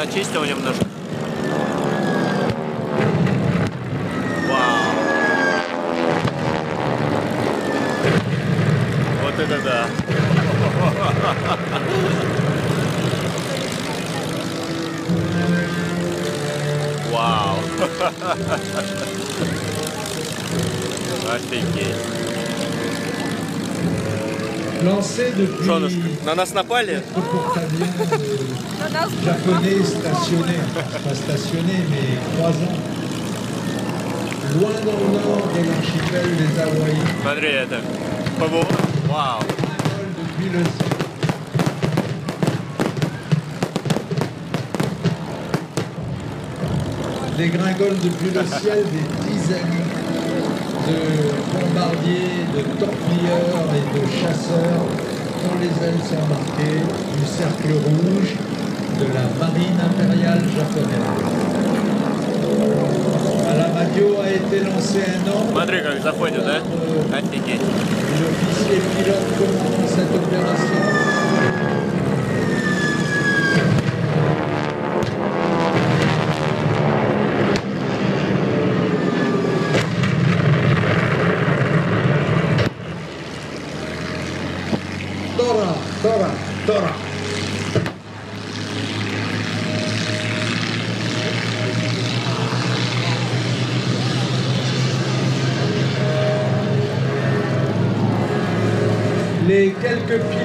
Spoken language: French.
очистил немножко. Вау. Вот это да. Вау. Офигеть. Что, на нас напали? Japonais stationné, pas stationné, mais 3 ans, loin dans le nord de l'archipel des Hawaï. Смотри, это ПВО. Вау. Depuis le dégringole depuis le ciel des dizaines de bombardiers, de torpilleurs et de chasseurs dont les ailes sont marquées du cercle rouge de la marine impériale japonaise. À la radio a été lancé un ordre. Смотри, как заходит, да? Офигеть. L'officier pilote commandant cette opération. Tora, Tora, Tora. Les quelques pilotes